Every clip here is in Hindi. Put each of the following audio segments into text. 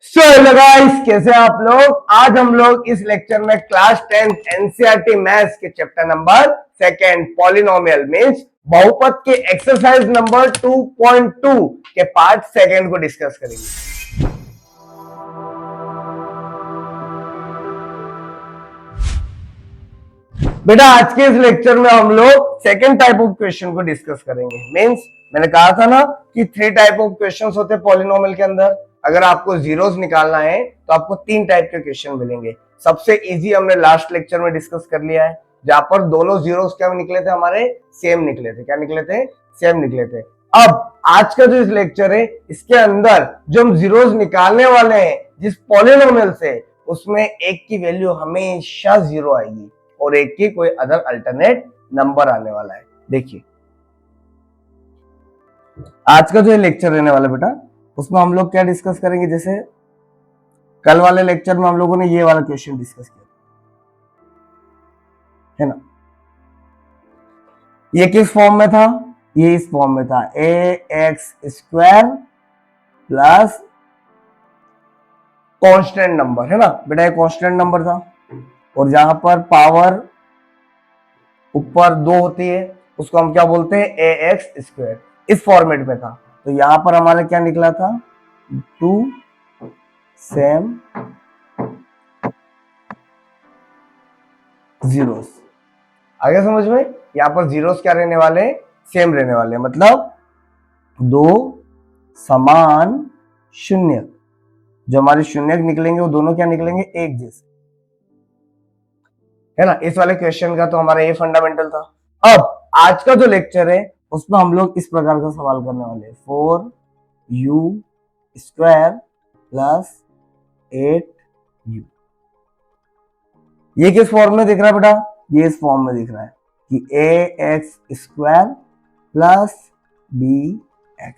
सो हेलो गाइस, कैसे हैं आप लोग। आज हम लोग इस लेक्चर में क्लास 10th एनसीईआरटी मैथ्स के chapter number second polynomial means बहुपद के एक्सरसाइज नंबर 2.2 के पार्ट सेकंड को डिस्कस करेंगे। बेटा आज के इस लेक्चर में हम लोग सेकंड टाइप ऑफ क्वेश्चन को डिस्कस करेंगे। मींस मैंने कहा था ना कि 3 टाइप ऑफ क्वेश्चंस होते हैं पॉलिनोमियल के अंदर। अगर आपको जीरोस निकालना है तो आपको 3 टाइप के क्वेश्चन मिलेंगे। सबसे इजी हमने लास्ट लेक्चर में डिस्कस कर लिया है, जहां पर दोनों जीरोस क्या निकले थे, हमारे सेम निकले थे। क्या निकले थे? सेम निकले थे। अब आज का जो इस लेक्चर है, इसके अंदर जो हम जीरोस निकालने वाले हैं जिस पॉलिनोमियल से, उसमें एक की वैल्यू हमेशा 0 आएगी और एक की कोई अदर अल्टरनेट नंबर आने वाला है। देखिए आज का जो लेक्चर रहने वाला बेटा, उसमें हम लोग क्या डिस्कस करेंगे। जैसे कल वाले लेक्चर में हम लोगों ने ये वाला क्वेश्चन डिस्कस किया है ना। ये किस फॉर्म में था? ये इस फॉर्म में था, ax² प्लस कांस्टेंट नंबर, है ना बेटा। ये कांस्टेंट नंबर था और जहां पर पावर ऊपर 2 होती है उसको हम क्या बोलते हैं? ax²। इस फॉर्मेट में था। तो यहां पर हमारा क्या निकला था? 2 सेम जीरोस। आगे समझ में? यहां पर जीरोस क्या रहने वाले हैं? सेम रहने वाले हैं। मतलब 2 समान शून्य, जो हमारे शून्य निकलेंगे वो दोनों क्या निकलेंगे? एक जैसे, है ना। इस वाले क्वेश्चन का तो हमारा ये फंडामेंटल था। अब आज का जो लेक्चर है उसमें हम लोग इस प्रकार का सवाल करने वाले हैं, 4u² प्लस 8u। ये किस फॉर्म में दिख रहा है बेटा? ये इस फॉर्म में दिख रहा है कि ax² प्लस bx,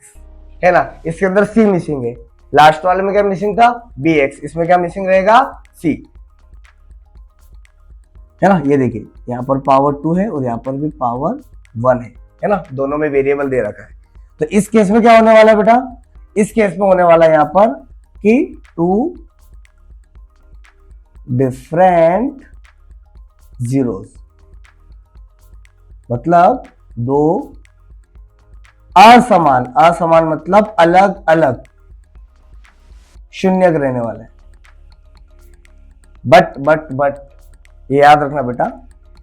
है ना। इसके अंदर c मिसिंग है। लास्ट वाले में क्या मिसिंग था? bx। इसमें क्या मिसिंग रहेगा? c, है ना। ये देखिए यहाँ पर पावर 2 है और यहाँ पर भी पावर 1 है ना। दोनों में वेरिएबल दे रखा है। तो इस केस में क्या होने वाला है बेटा? इस केस में होने वाला है यहाँ पर कि 2 डिफरेंट जीरोस, मतलब 2 असमान, असमान मतलब अलग अलग शून्य रहने वाले हैं। बट ये याद रखना बेटा,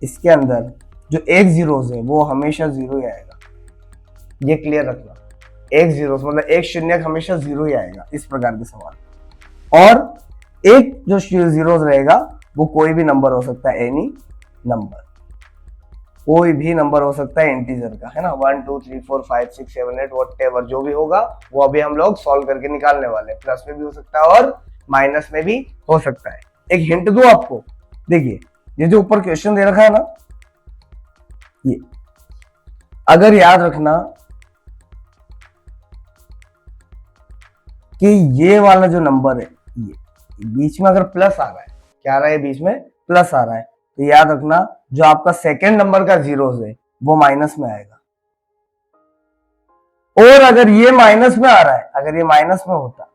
इसके अंदर जो एक जीरोस है वो हमेशा 0 ही आएगा। ये क्लियर रखना, एक जीरोस मतलब एक शून्य हमेशा 0 ही आएगा। इस प्रकार के सवाल। और एक जो जीरोस रहेगा वो कोई भी नंबर हो सकता है, एनी नंबर, कोई भी नंबर हो सकता है इंटीजर का, है ना। 1 2 3 4 5 6 7 8 व्हाटएवर जो भी होगा वो अभी हम लोग सॉल्व करके निकालने वाले हैं। प्लस में भी हो सकता है और माइनस में भी हो सकता है। एक हिंट दूं आपको, देखिए ये जो ऊपर क्वेश्चन दे रखा है ना, ये अगर याद रखना कि ये वाला जो नंबर है, ये बीच में अगर प्लस आ रहा है, क्या आ रहा है? बीच में प्लस आ रहा है, तो याद रखना जो आपका सेकंड नंबर का जीरोस है वो माइनस में आएगा। और अगर ये माइनस में आ रहा है, अगर ये माइनस में होता,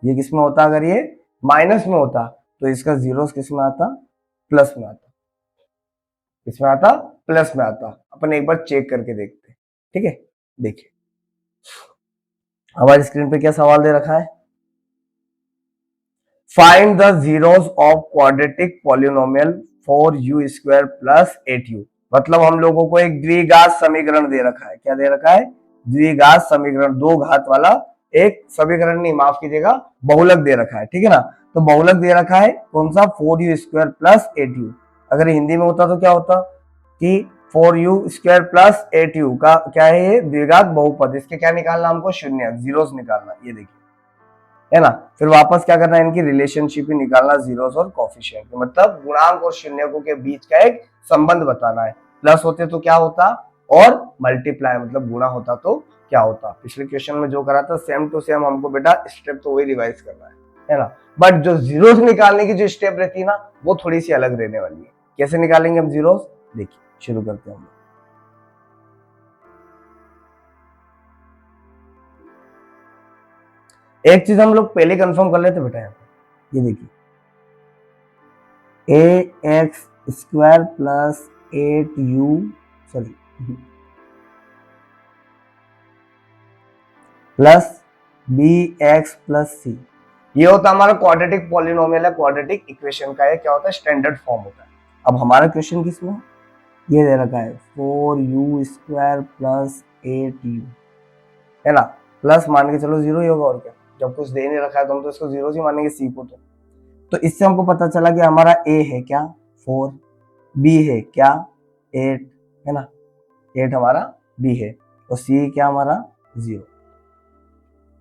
ये किस में होता? अगर ये माइनस में होता तो इसका जीरोस किस में आता? प्लस में आता। किसमें आता? प्लस में आता। अपन एक बार चेक करके देखते हैं, ठीक है। देखिए हमारी स्क्रीन पे क्या सवाल दे रखा है? Find the zeros of quadratic polynomial 4u² plus 8u। मतलब हम लोगों को एक द्विघात समीकरण दे रखा है। क्या दे रखा है? द्विघात समीकरण, 2 घात वाला एक समीकरण, नहीं माफ कीजिएगा, बहुलक दे रखा है, ठीक है ना। तो बहुलक दे रखा है कौन सा? 4u² plus 8u। अगर हिंदी में होता तो क्या होता कि 4u² प्लस 8u का क्या है? ये द्विघात बहुपद। इसके क्या निकालना हमको? शून्य, जीरोस निकालना। ये देखिए, है ना। फिर वापस क्या करना है? इनकी रिलेशनशिप ही निकालना, जीरोस और कोफिशिएंट, मतलब गुणांक और शून्यकों के बीच का एक संबंध बताना है। प्लस होते तो क्या होता? और मल्टीप्लाई मतलब गुणा होता तो क्या होता? पिछले क्वेश्चन में जो करा था सेम टू सेम हमको बेटा स्टेप तो वही रिवाइज करना है ना। बट जो जीरोस निकालने की जो स्टेप रहती है ना, वो थोड़ी सी अलग रहने वाली है। कैसे निकालेंगे हम जीरोस? देखिए शुरू करते हैं हम। एक चीज हम लोग पहले कंफर्म कर लेते बेटा, यहाँ पे ये देखिए A X square plus 8u sorry plus B X plus C, ये होता है हमारा क्वाड्रेटिक पॉलिनोमियल है, क्वाड्रेटिक इक्वेशन का है, क्या होता है स्टैंडर्ड फॉर्म होता है। अब हमारा क्वेश्चन किसमें है, ये दे रखा है 4u स्क्वायर प्लस 8u, है ना, प्लस मान के चलो जीरो ही होगा और क्या, जब कुछ दे नहीं रखा है तो हम तो इसको जीरो ही मानेंगे सी को। तो इससे हमको पता चला कि हमारा ए है क्या 4, बी है क्या 8, है ना, 8 हमारा बी है, और सी क्या हमारा 0।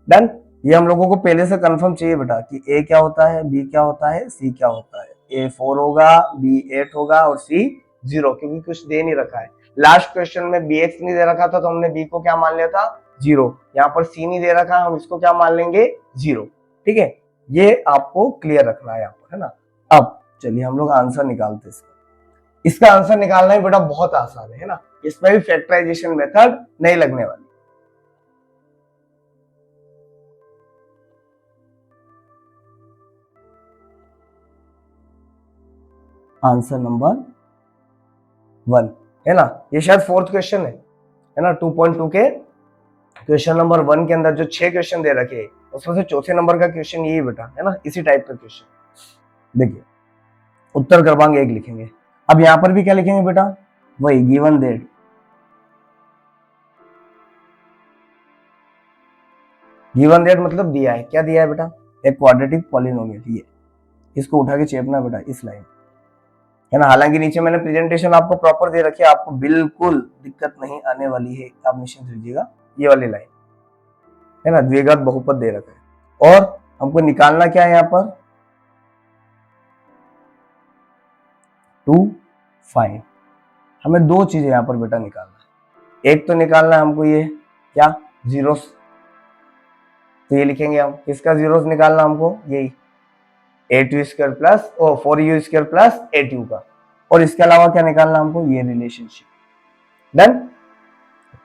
डन। ये हम लोगों को पहले से कंफर्म चाहिए बेटा कि ए क्या होता है, बी क्या होता है, सी क्या होता है। ए 4 होगा, बी 8 होगा और सी 0, क्योंकि कुछ दे नहीं रखा है। लास्ट क्वेश्चन में बी एक्स नहीं दे रखा था तो हमने बी को क्या मान लिया था 0, यहाँ पर सी नहीं दे रखा, हम इसको क्या मान लेंगे 0। ठीक है, ये आपको क्लियर रखना है यहाँ पर, है ना। अब चलिए हम लोग आंसर निकालते हैं इसका आंसर निकालना ही बेटा बहुत आसान है ना, इसमें भी फैक्टराइजेशन मेथड नहीं लगने वाली। आंसर नंबर 1 है ना, ये शायद फोर्थ क्वेश्चन है ना 2.2 के क्वेश्चन नंबर 1 के अंदर जो 6 क्वेश्चन दे रखे हैं उसमें से चौथे नंबर का क्वेश्चन यही बेटा, है ना, इसी टाइप का क्वेश्चन। देखिए उत्तर क्रमांक 1 लिखेंगे। अब यहां पर भी क्या लिखेंगे बेटा, वही गिवन दैट, गिवन दैट मतलब दिया है, क्या दिया है बेटा, एक क्वाड्रेटिक पॉलिनोमियल, ये इसको उठा के चेपना बेटा इस लाइन, है ना। हालांकि नीचे मैंने प्रेजेंटेशन आपको प्रॉपर दे रखी है, आपको बिल्कुल दिक्कत नहीं आने वाली है, आप निश्चिंत रहिएगा। ये वाली लाइन है ना, द्विघात बहुपद दे रखा है, और हमको निकालना क्या है यहाँ पर, टू फाइंड। हमें दो चीजें यहाँ पर बेटा निकालना है, एक तो निकालना है हमको ये क्या जीरोस, तो ये लिखेंगे हम, किसका जीरोस निकालना हमको, यही 8u square plus 4u square plus 8u का, और इसके अलावा क्या निकालना हमको, ये रिलेशनशिप। डन।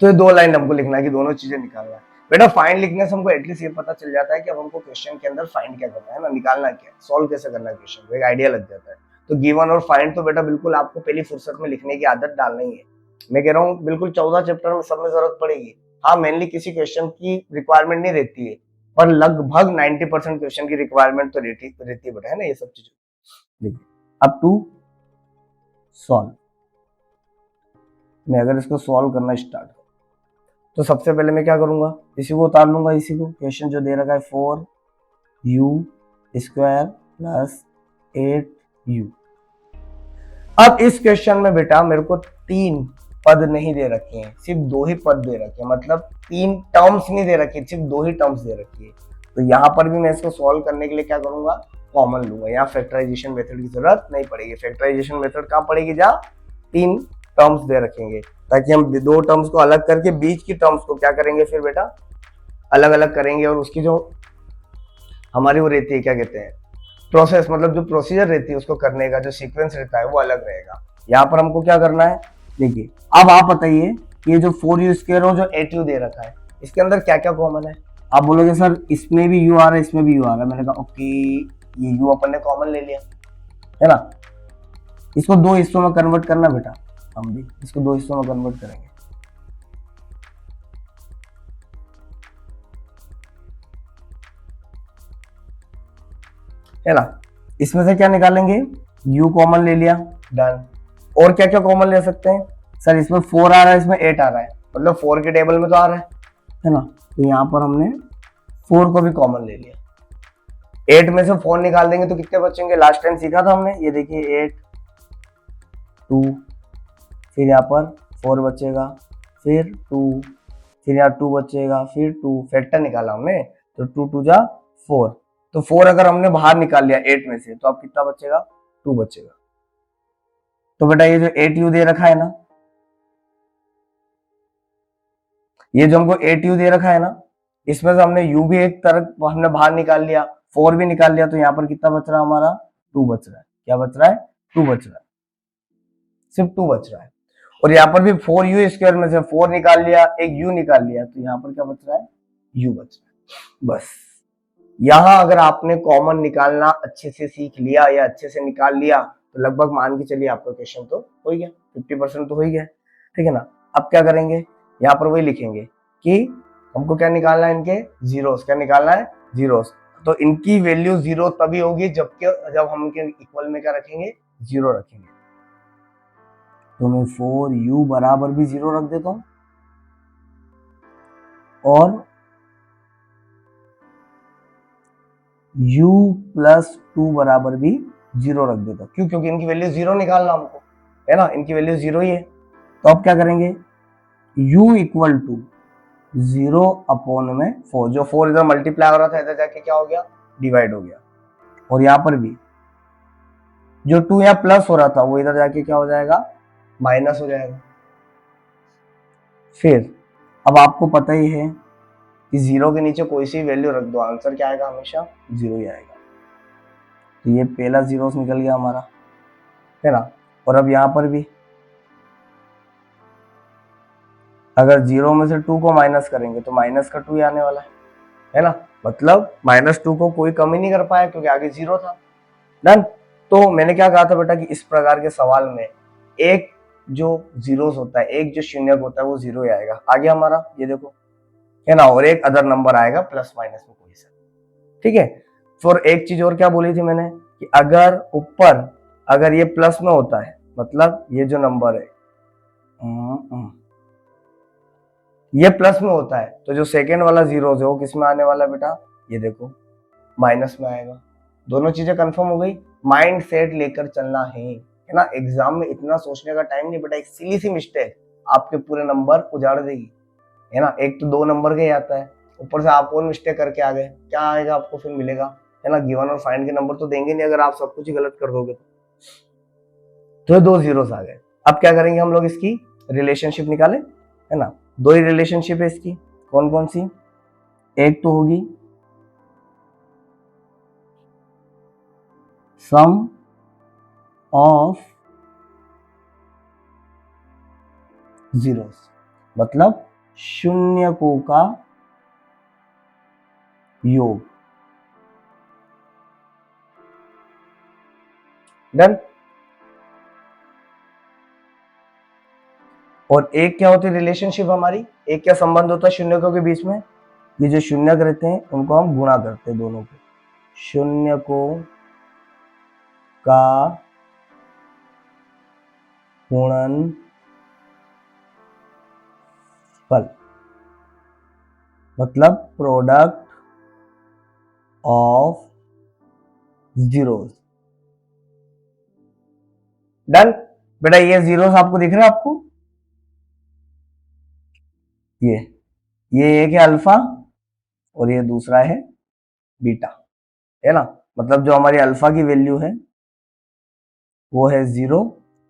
तो ये दो लाइन हमको लिखना है कि दोनों चीजें निकालना है बेटा। फाइंड लिखने से हमको एटलीस्ट ये पता चल जाता है कि अब हमको क्वेश्चन के अंदर फाइंड क्या करना है ना, निकालना क्या है, सॉल्व कैसे करना है क्वेश्चन को, एक आइडिया लग जाता है। तो गिवन और फाइंड तो बेटा बिल्कुल आपको पहली फुर्सत में लिखने की आदत डालनी है। मैं कह रहा हूँ बिल्कुल 14 चैप्टर में सब में जरूरत पड़ेगी, हाँ मेनली किसी क्वेश्चन की रिक्वायरमेंट नहीं रहती है, पर लगभग 90% क्वेश्चन की रिक्वायरमेंट तो रहती है बेटा, है ना, ये सब चीजें। देखिए अब टू सॉल्व, मैं अगर इसको सॉल्व करना स्टार्ट करूं तो सबसे पहले मैं क्या करूंगा, इसी को उतार लूंगा, इसी को, क्वेश्चन जो दे रखा है 4u स्क्वायर प्लस 8u। अब इस क्वेश्चन में बेटा मेरे को 3 पद नहीं दे रखे हैं, सिर्फ 2 ही पद दे रखे हैं, मतलब 3 टर्म्स नहीं दे रखी, सिर्फ 2 ही टर्म्स दे रखी है। तो यहाँ पर भी मैं इसको सॉल्व करने के लिए क्या करूंगा, कॉमन लूंगा, यहाँ फैक्टराइजेशन मेथड की जरूरत नहीं पड़ेगी। फैक्टराइजेशन मेथड कहाँ पड़ेगी, जहाँ 3 टर्म्स दे रखेंगे, ताकि हम 2 टर्म्स को अलग करके बीच की टर्म्स को क्या करेंगे फिर बेटा अलग अलग करेंगे, और उसकी जो हमारी वो रहती है क्या कहते हैं प्रोसेस, मतलब जो प्रोसीजर रहती है उसको करने का जो सीक्वेंस रहता है वो अलग रहेगा। यहाँ पर हमको क्या करना है, देखिए अब आप बताइए ये जो 4u स्क्वायर और जो 8u दे रखा है इसके अंदर क्या क्या कॉमन है। आप बोलोगे सर इसमें भी u आ रहा है इसमें भी u आ रहा है, मैंने कहा ओके ये u अपन ने कॉमन ले लिया, है ना। इसको 2 हिस्सों में कन्वर्ट करना बेटा, हम भी इसको 2 हिस्सों में कन्वर्ट करेंगे। है ना, इसमें से क्या निकालेंगे, u कॉमन ले लिया, डन। और क्या क्या कॉमन ले सकते हैं सर, इसमें 4 आ रहा है इसमें 8 आ रहा है, मतलब 4 के टेबल में तो आ रहा है ना, तो यहाँ पर हमने 4 को भी कॉमन ले लिया। 8 में से 4 निकाल देंगे तो कितने बचेंगे, लास्ट टाइम सीखा था हमने, ये देखिए 8 2, फिर यहाँ पर 4 बचेगा, फिर 2, फिर यहाँ 2 बचेगा, फिर 2, फैक्टर निकाला हमने तो 2 2 जा 4, तो 4 अगर हमने बाहर निकाल लिया 8 में से तो अब कितना बचेगा, 2 बचेगा। तो बेटा ये जो 8u दे रखा है ना, ये जो हमको 8u दे रखा है ना, इसमें से हमने u भी एक तरफ हमने बाहर निकाल लिया, 4 भी निकाल लिया, तो यहाँ पर कितना बच रहा है हमारा 2 बच रहा है। क्या बच रहा है, 2 बच रहा है, सिर्फ 2 बच रहा है। और यहाँ पर भी 4u स्क्वायर में से 4 निकाल लिया, एक u निकाल लिया, तो यहाँ पर क्या बच रहा है, u बच रहा है, बस यहां अगर आपने कॉमन निकालना अच्छे से सीख लिया या अच्छे से निकाल लिया तो लगभग मान के चलिए आपका क्वेश्चन तो हो ही गया, 50% तो हो ही गया, ठीक है ना। अब क्या करेंगे, यहाँ पर वही लिखेंगे कि हमको क्या निकालना है, इनके जीरोस, क्या निकालना है, जीरोस। तो इनकी वैल्यू जीरो तभी होगी जब हम इनके इक्वल में क्या रखेंगे, जीरो रखेंगे। तो मैं 4u बराबर भी जीरो रख देता हूं और u प्लस 2 बराबर भी जीरो रख देता। क्यों, क्योंकि इनकी वैल्यू जीरो निकालना हमको है ना, इनकी वैल्यू जीरो ही है। तो अब क्या करेंगे, u equal to zero upon में 4, जो 4 इधर मल्टीप्लाई हो रहा था इधर जाके क्या हो गया, डिवाइड हो गया। और यहां पर भी जो 2 यहाँ प्लस हो रहा था वो इधर जाके क्या हो जाएगा, माइनस हो जाएगा। फिर अब आपको पता ही है कि जीरो के नीचे कोई सी वैल्यू रख दो, आंसर क्या आएगा, हमेशा जीरो ही आएगा। तो ये पहला जीरो निकल गया हमारा, है ना। और अब यहां पर भी अगर जीरो में से 2 को माइनस करेंगे तो माइनस का 2 ही आने वाला है ना। मतलब -2 को कोई कम ही नहीं कर पाया क्योंकि आगे जीरो था। डन। तो मैंने क्या कहा था बेटा कि इस प्रकार के सवाल में एक जो जीरोस होता है, एक जो शून्यक होता है वो जीरो ही आएगा। आगे हमारा ये देखो, है ना, और एक अदर नंबर आएगा प्लस माइनस में कोई सा, ठीक है। फिर एक चीज और क्या बोली थी मैंने कि अगर ऊपर अगर ये प्लस में होता है, मतलब ये जो नंबर है ये प्लस में होता है, तो जो सेकेंड वाला जीरो है वो किस में आने वाला है बेटा, ये देखो माइनस में आएगा। दोनों चीजें कंफर्म हो गई। माइंड सेट लेकर चलना है ना। एग्जाम में इतना सोचने का टाइम नहीं बेटा, एक सिली सी मिस्टेक आपके पूरे नंबर उजाड़ देगी, है ना। एक तो 2 नंबर का ही आता है, ऊपर से आप और मिस्टेक करके आ गए, क्या आएगा आपको फिर मिलेगा, है ना। गिवन और फाइंड के नंबर तो देंगे नहीं अगर आप सब कुछ ही गलत कर दोगे तो 2 जीरोस आ गए। अब क्या करेंगे हम लोग, इसकी रिलेशनशिप निकाले, है ना। 2 ही रिलेशनशिप है इसकी, कौन कौन सी, एक तो होगी सम ऑफ जीरोस, मतलब शून्यकों का योग। डन। और एक क्या होती है रिलेशनशिप हमारी, एक क्या संबंध होता है शून्यकों के बीच में, ये जो शून्यक रहते हैं उनको हम गुणा करते हैं, दोनों को, शून्यकों का गुणनफल, मतलब प्रोडक्ट ऑफ जीरोस। डन। बेटा ये जीरोस आपको दिख रहा है आपको, ये एक है अल्फा और ये दूसरा है बीटा, है ना। मतलब जो हमारी अल्फा की वैल्यू है वो है 0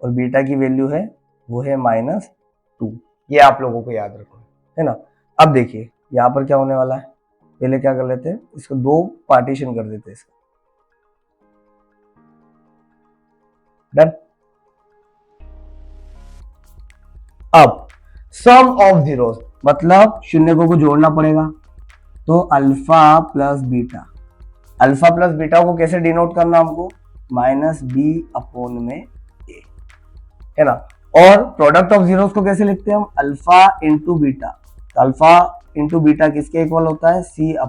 और बीटा की वैल्यू है वो है -2। ये आप लोगों को याद रखो, है ना। अब देखिए यहाँ पर क्या होने वाला है, पहले क्या कर लेते हैं, इसको 2 पार्टीशन कर देते हैं इसका। डन। अब सम ऑफ जीरोस, मतलब शून्यकों को जोड़ना पड़ेगा, तो alpha plus beta, alpha plus beta को कैसे डिनोट करना हमको, -b/a, है ना। और प्रोडक्ट ऑफ जीरोस को कैसे लिखते हैं हम, अल्फा इंटू बीटा, तो अल्फा इंटू बीटा किसके इक्वल होता है, c/a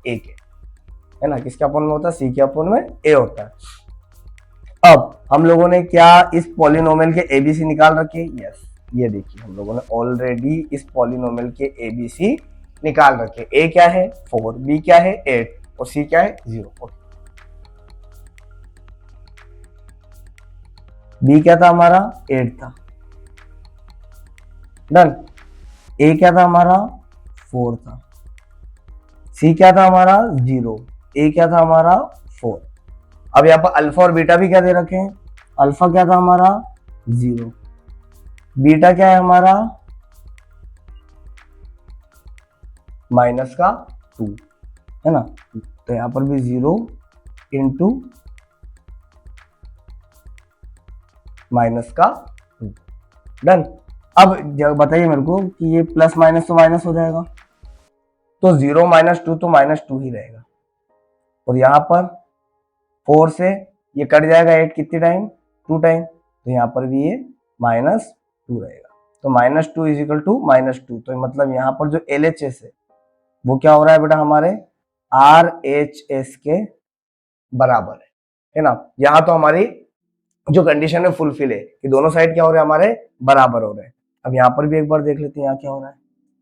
के, है ना। किसके अपॉन में होता है, c के अपॉन में a होता है। अब हम लोगों ने क्या इस पॉलिनोमियल के एबीसी निकाल रखे, यस, ये देखिए हम लोगों ने ऑलरेडी इस पॉलिनोमियल के एबीसी निकाल रखे। ए क्या है 4, बी क्या है 8 और सी क्या है 0। बी क्या था हमारा 8 था। डन। ए क्या था हमारा 4 था। सी क्या था हमारा 0, ए क्या था हमारा 4। अब यहाँ पर अल्फा और बीटा भी क्या दे रखे हैं, अल्फा क्या था हमारा 0, बीटा क्या है हमारा -2, है ना। तो यहाँ पर भी 0 इंटू -2। डन। अब बताइए मेरे को कि ये प्लस माइनस तो माइनस हो जाएगा, तो 0 - 2 तो -2 ही रहेगा, और यहाँ पर 4 से ये कट जाएगा 8 कितनी टाइम, 2 टाइम, तो यहाँ पर भी ये -2 रहेगा। तो -2 इज इक्वल टू -2, तो मतलब यहाँ पर जो LHS है वो क्या हो रहा है बेटा, हमारे RHS के बराबर है ना। यहाँ तो हमारी जो कंडीशन है फुलफिल है कि दोनों साइड क्या हो रहे हैं, हमारे बराबर हो रहे हैं। अब यहाँ पर भी एक बार देख लेते हैं यहाँ क्या हो रहा है।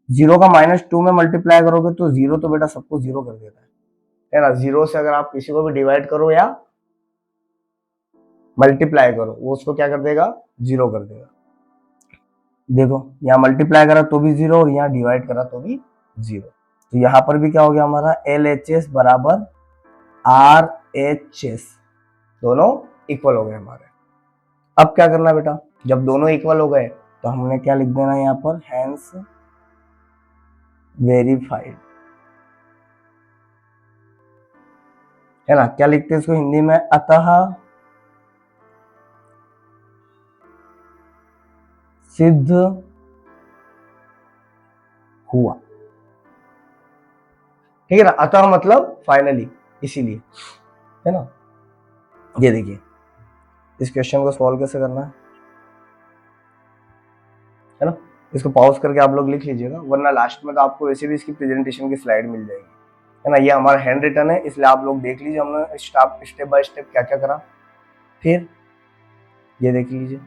0 का -2 में मल्टीप्लाई करोगे तो 0 तो बेटा सबको 0 कर देता है ना। 0 से अगर आप किसी को भी डिवाइड करो या मल्टीप्लाई करो वो उसको क्या कर देगा, 0 कर देगा। देखो यहाँ मल्टीप्लाई करा तो भी 0 और यहाँ डिवाइड करा तो भी 0। तो यहाँ पर भी क्या हो गया हमारा LHS बराबर RHS, दोनों इक्वल हो गए हमारे। अब क्या करना बेटा, जब दोनों इक्वल हो गए तो हमने क्या लिख देना यहाँ पर, हैंस वेरीफाइड, है ना। क्या लिखते हैं इसको हिंदी में, अतः सिद्ध हुआ, ठीक है ना। अतः मतलब फाइनली, इसीलिए, है ना। ये देखिए इस क्वेश्चन को सॉल्व कैसे करना है ना। इसको पॉज करके आप लोग लिख लीजिएगा, वरना लास्ट में तो आपको वैसे भी इसकी प्रेजेंटेशन की स्लाइड मिल जाएगी, है ना। ये हमारा हैंड रिटन है इसलिए आप लोग देख लीजिए हमने स्टेप बाय स्टेप क्या क्या करा। फिर ये देख लीजिए,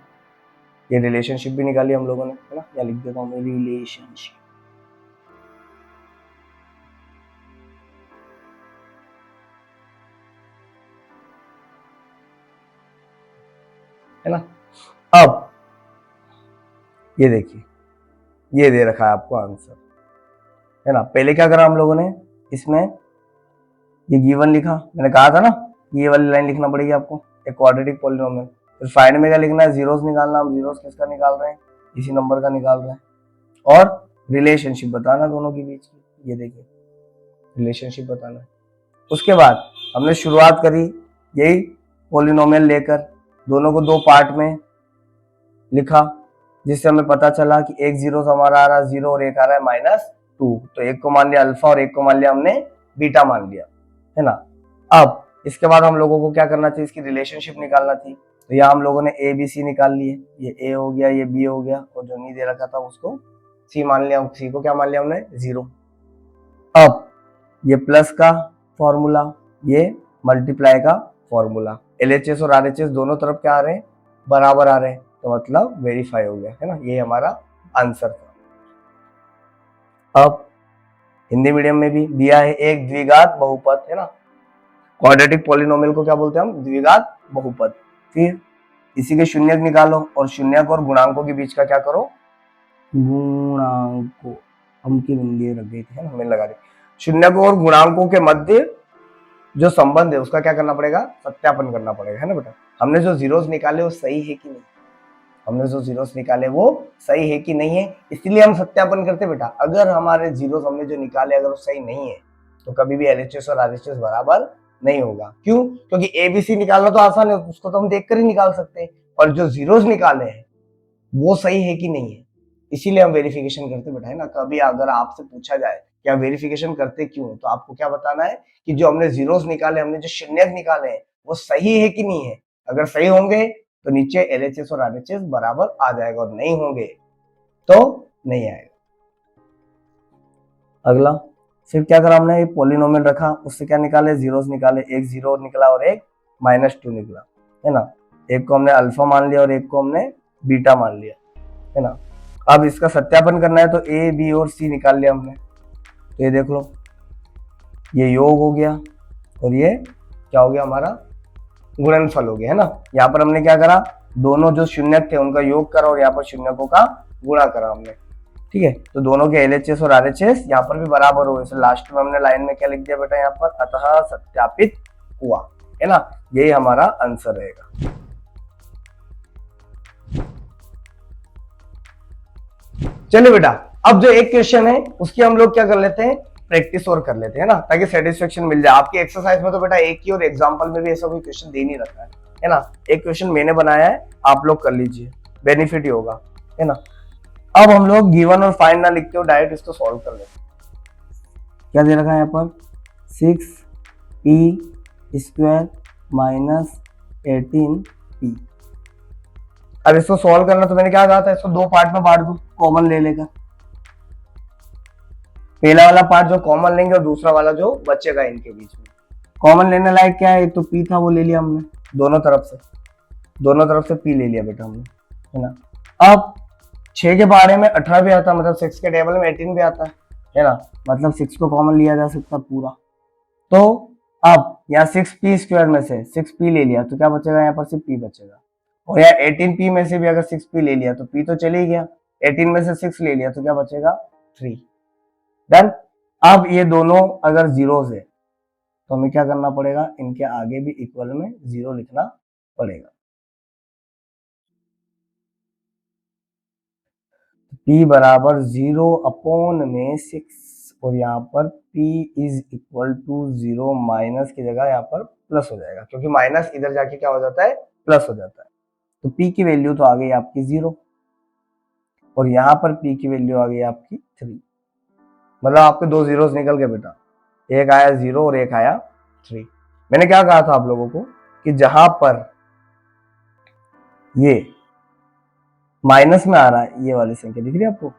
ये रिलेशनशिप भी निकाली हम लोगों ने, है ना। या लिख देता हूँ मैं, रिलेशनशिप, है ना। अब ये देखिए ये दे रखा है आपको आंसर, है ना। पहले क्या करा हम लोगों ने, इसमें ये गिवन लिखा, मैंने कहा था ना ये वाली लाइन लिखना पड़ेगी आपको, एक क्वाड्रेटिक पॉलिनोमियल। फिर फाइंड में क्या लिखना है, जीरोस निकालना। हम जीरोस किसका निकाल रहे हैं, इसी नंबर का निकाल रहे हैं, और रिलेशनशिप बताना दोनों के बीच की। ये देखिए रिलेशनशिप बताना है। उसके बाद हमने शुरुआत करी यही पॉलिनोमियल लेकर, दोनों को 2 पार्ट में लिखा, जिससे हमें पता चला कि एक जीरो हमारा आ रहा है 0 और एक आ रहा है -2। तो एक को मान लिया अल्फा और एक को मान लिया हमने बीटा मान लिया, है ना। अब इसके बाद हम लोगों को क्या करना चाहिए, इसकी रिलेशनशिप निकालना थी। तो यहाँ हम लोगों ने ABC निकाल लिए, ये A हो गया, ये B हो गया, और जो नहीं दे रखा था उसको C मान लिया। C को क्या मान लिया हमने, 0। अब ये प्लस का फॉर्मूला, ये मल्टीप्लाई का फॉर्मूला, LHS और RHS दोनों तरफ क्या आ रहे हैं, बराबर आ रहे हैं, तो मतलब वेरीफाई हो गया, है ना। ये हमारा आंसर था। अब हिंदी मीडियम में भी दिया है एक द्विघात बहुपद, है ना। क्वाड्रेटिक पॉलिनोमियल को क्या बोलते हैं हम, द्विघात बहुपद। फिर इसी के शून्यक निकालो और शून्यक और गुणांकों के बीच का क्या करो, गुणांकों, हम की बिंदी रख गई थी, है ना, मैंने लगा दी। शून्यकों और गुणांकों के मध्य जो संबंध है उसका क्या करना पड़ेगा, सत्यापन करना पड़ेगा, है ना बेटा। हमने जो जीरोस निकाले वो सही है कि नहीं, हमने जो जीरोस निकाले वो सही है कि नहीं है, इसलिए हम सत्यापन करते बेटा। अगर हमारे जीरोस हमने जो निकाले अगर वो सही नहीं है तो कभी भी LHS और RHS बराबर नहीं होगा। क्यों, क्योंकि ABC निकालना तो आसान है, उसको तो हम देखकर ही निकाल सकते हैं, और जो जीरोस निकाले हैं वो सही है कि नहीं है, इसीलिए हम वेरिफिकेशन करते बेटा, है ना। कभी अगर आपसे पूछा जाए कि आप वेरिफिकेशन करते क्यों, तो आपको क्या बताना है कि जो हमने जीरोस निकाले, हमने जो शून्यक निकाले हैं वो सही है कि नहीं है। अगर सही होंगे तो नीचे LHS और RHS बराबर आ जाएगा, और नहीं होंगे तो नहीं आएगा। अगला फिर क्या करा हमने, पॉलिनोमियल रखा, उससे क्या निकाले, जीरोस निकाले, एक 0 निकला और एक -2 निकला, है ना। एक को हमने अल्फा मान लिया और एक को हमने बीटा मान लिया, है ना। अब इसका सत्यापन करना है तो A, B और C निकाल लिया हमने। तो ये देख लो, ये योग हो गया और ये क्या हो गया, हमारा गुणनफल हो गया, है ना। यहाँ पर हमने क्या करा, दोनों जो शून्यक थे उनका योग करा और यहाँ पर शून्यकों का गुणा करा हमने, ठीक है। तो दोनों के LHS और RHS यहाँ पर भी बराबर हो गए। लास्ट में हमने लाइन में क्या लिख दिया बेटा, यहाँ पर अतः सत्यापित हुआ, है ना। यही हमारा आंसर रहेगा। चलिए बेटा, अब जो एक क्वेश्चन है उसकी हम लोग क्या कर लेते हैं, प्रैक्टिस और कर लेते हैं ना, ताकि सेटिस्फेक्शन मिल जाए। आपकी एक्सरसाइज में तो बेटा एक ही, और एग्जांपल में भी ऐसा कोई क्वेश्चन दे नहीं रखा है ना। एक क्वेश्चन मैंने बनाया है, आप लोग कर लीजिए, बेनिफिट ही होगा, है ना। अब हम लोग गिवन और फाइंड ना लिखते हो, डायरेक्ट इसको सॉल्व कर लेते हैं। क्या दे रखा है यहाँ पर, 6 पी स्क्वायर माइनस 18p। अब इसको सॉल्व करना, तो मैंने क्या कहा था, इसको दो पार्ट में बांट दो, कॉमन ले लेकर। पहला वाला पार्ट जो कॉमन लेंगे और दूसरा वाला जो बचेगा इनके बीच में। कॉमन लेने लायक क्या है, एक तो p था वो ले लिया हमने, दोनों तरफ से p ले लिया बेटा हमने, है ना। अब 6 के बारे में 18 भी आता, मतलब 6 के टेबल में 18 भी आता है ना, मतलब 6 को कॉमन लिया जा सकता पूरा। तो अब यहाँ 6p स्क्वायर में से 6p ले लिया तो क्या बचेगा, यहाँ पर सिर्फ p बचेगा। और यहाँ 18p में से भी अगर 6p ले लिया तो p तो चले ही गया, 18 में से 6 ले लिया तो क्या बचेगा, 3। डन। अब ये दोनों अगर जीरोस है तो हमें क्या करना पड़ेगा, इनके आगे भी इक्वल में 0 लिखना पड़ेगा। p बराबर 0 अपॉन में 6, और यहाँ पर p is equal to 0, minus की जगह यहाँ पर प्लस हो जाएगा, क्योंकि माइनस इधर जाके क्या हो जाता है, प्लस हो जाता है। तो p की वैल्यू तो आ गई आपकी 0, और यहाँ पर p की वैल्यू आ गई आपकी 3, मतलब आपके दो जीरोस निकल गए बेटा, एक आया 0 और एक आया 3। मैंने क्या कहा था आप लोगों को कि जहां पर ये माइनस में आ रहा है, ये वाली संख्या दिख रही है आपको,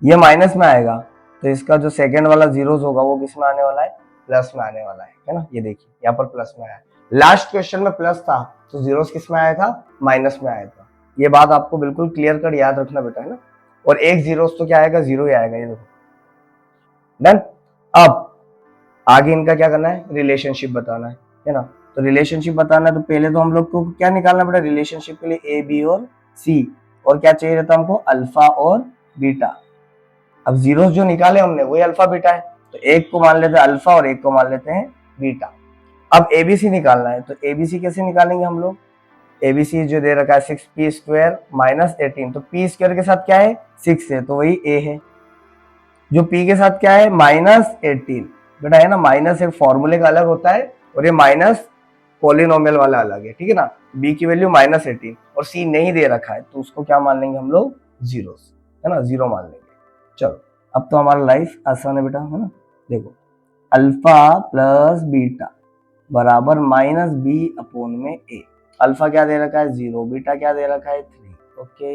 ये माइनस में आएगा, तो इसका जो सेकंड वाला जीरोस होगा वो किस में आने वाला है, प्लस में आने वाला है ना। ये देखिए यहाँ पर प्लस में आया, लास्ट क्वेश्चन में प्लस था तो जीरोस किस में आया था, माइनस में आया था। ये बात आपको बिल्कुल क्लियर कर याद रखना बेटा, है ना। और एक जीरोस तो क्या आएगा, 0 ही आएगा, ये देखो। डन। अब आगे इनका क्या करना है, रिलेशनशिप बताना है ना। तो रिलेशनशिप बताना है तो पहले तो हम लोग को क्या निकालना बेटा, रिलेशनशिप के लिए a b और c, और क्या चाहिए रहता हमको, अल्फा और बीटा। अब जीरोस जो निकाले हमने वही अल्फा बीटा है, तो एक को मान लेते हैं अल्फा और एक को मान लेते हैं बीटा। अब एबीसी निकालना है, तो एबीसी कैसे निकालेंगे हम लोग, एबीसी जो दे रखा है 6p स्क्वायर माइनस 18, तो p स्क्वायर के साथ क्या है, 6 है, तो वही a है। जो p के साथ क्या है, माइनस 18 बेटा, है ना। माइनस एक फॉर्मूले का अलग होता है और ये माइनस पॉलिनोमियल वाला अलग है, ठीक है ना। b की वैल्यू माइनस 18 और c नहीं दे रखा है, तो उसको क्या मान लेंगे हम लोग, जीरोस, है ना, 0 मान लेंगे। चलो अब तो हमारा लाइफ आसान है बेटा, है ना। देखो अल्फा प्लस बीटा बराबर माइनस बी अपॉन में ए। अल्फा क्या दे रखा है, 0, बीटा क्या दे रखा है, 3। ओके,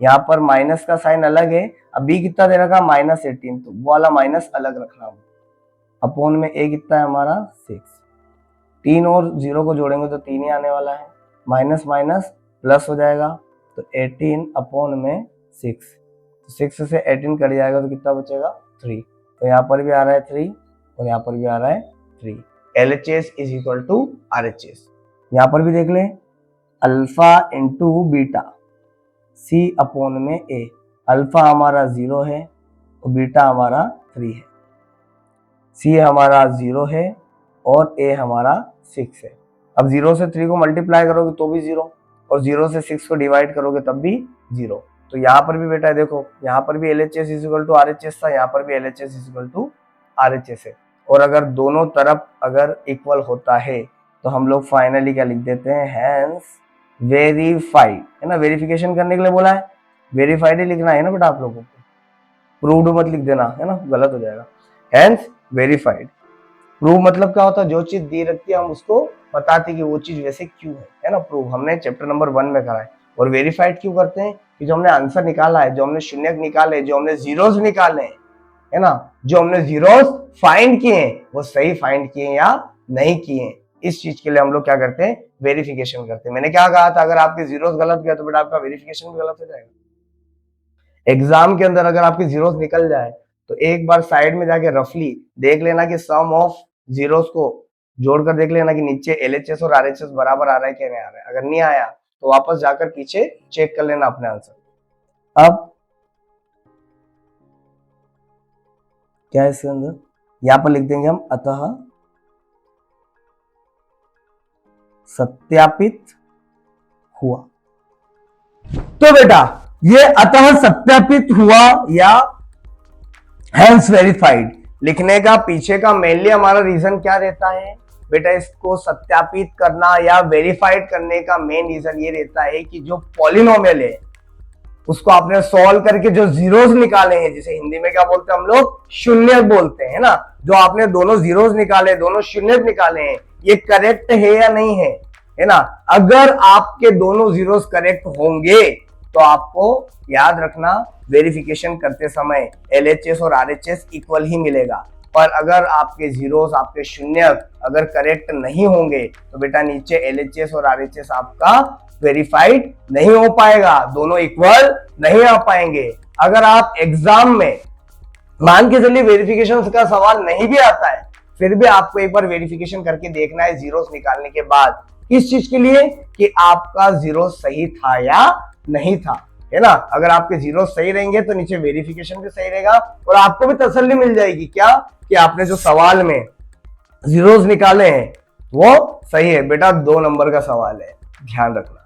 यहाँ पर माइनस का साइन अलग है। अब बी कितना दे रखा है, माइनस 18, तो वो वाला माइनस अलग रखना होगा। अपॉन में ए कितना है हमारा, 6। 3 और 0 को जोड़ेंगे तो 3 ही आने वाला है, माइनस माइनस प्लस हो जाएगा, तो 18 अपॉन में 6, 6 से 18 कट जाएगा तो कितना बचेगा, 3। तो यहाँ पर भी आ रहा है 3 और यहाँ पर भी आ रहा है 3। LHS is equal to RHS। यहाँ पर भी देख लें, alpha into beta C upon में A। अल्फा हमारा 0 है और बीटा हमारा 3 है। C हमारा 0 है और A हमारा 6 है। अब 0 से 3 को मल्टीप्लाई करोगे तो भी 0, और 0 से 6 को डिवाइड करोगे तब भी 0। तो यहाँ पर भी बेटा देखो, यहाँ पर भी LHS is equal to RHS था, यहाँ पर भी LHS is equal to RHS है। और अगर दोनों तरफ अगर इक्वल होता है तो हम लोग फाइनली क्या लिख देते हैं, हैंस वेरीफाइड, है ना। वेरिफिकेशन करने के लिए बोला है, वेरीफाइड ही लिखना है ना बेटा आप लोगों को, प्रूव्ड मत लिख देना, है ना, गलत हो जाएगा। Hence verified. प्रूव मतलब क्या होता है, जो चीज दी रखती है हम उसको बताते कि वो चीज वैसे क्यों है ना। प्रूव हमने चैप्टर नंबर 1 में करा है। और वेरीफाइड क्यों करते हैं, कि जो हमने आंसर निकाला है, जो हमने शून्यक निकाले, जो हमने जीरोस निकाले, है ना, जो हमने जीरोस फाइंड किए हैं वो सही फाइंड किए या नहीं किए, इस चीज के लिए हम लोग क्या करते हैं, वेरिफिकेशन करते हैं। मैंने क्या कहा था, अगर आपके जीरोस गलत गया तो बेटा आपका वेरिफिकेशन भी गलत हो जाएगा। एग्जाम के अंदर अगर आपके जीरोस निकल जाए तो एक बार साइड में जाके रफली देख लेना कि सम ऑफ जीरोस को जोड़कर देख लेना कि नीचे LHS और RHS बराबर आ रहा है क्या नहीं आ रहा है। अगर नहीं आया तो वापस जाकर पीछे चेक कर लेना अपने आंसर। अब क्या है इसके अंदर, यहां पर लिख देंगे हम, अतः सत्यापित हुआ। तो बेटा ये अतः सत्यापित हुआ या हैंस वेरीफाइड लिखने का पीछे का मेनली हमारा रीजन क्या रहता है बेटा, इसको सत्यापित करना या वेरीफाइड करने का मेन रीजन ये रहता है कि जो पॉलिनोमियल है उसको आपने सॉल्व करके जो जीरोस निकाले हैं, जिसे हिंदी में क्या बोलते हैं हम लोग, शून्य बोलते हैं ना, जो आपने दोनों जीरोस निकाले, दोनों शून्य निकाले हैं, ये करेक्ट है या नहीं है ना। अगर आपके दोनों जीरोस करेक्ट होंगे तो आपको याद रखना वेरिफिकेशन करते समय LHS और RHS इक्वल ही मिलेगा। पर अगर आपके जीरोस, आपके शून्य अगर करेक्ट नहीं होंगे तो बेटा नीचे LHS और RHS आपका वेरीफाइड नहीं हो पाएगा, दोनों इक्वल नहीं आ पाएंगे। अगर आप एग्जाम में मान के चलिए वेरिफिकेशन का सवाल नहीं भी आता है, फिर भी आपको एक बार वेरिफिकेशन करके देखना है जीरोस निकालने के बाद, किस चीज के लिए, कि आपका जीरो सही था या नहीं था, है ना। अगर आपके जीरो सही रहेंगे तो नीचे वेरिफिकेशन भी सही रहेगा और आपको भी तसल्ली मिल जाएगी, क्या, कि आपने जो सवाल में जीरोस निकाले हैं वो सही है। बेटा 2 नंबर का सवाल है, ध्यान रखना।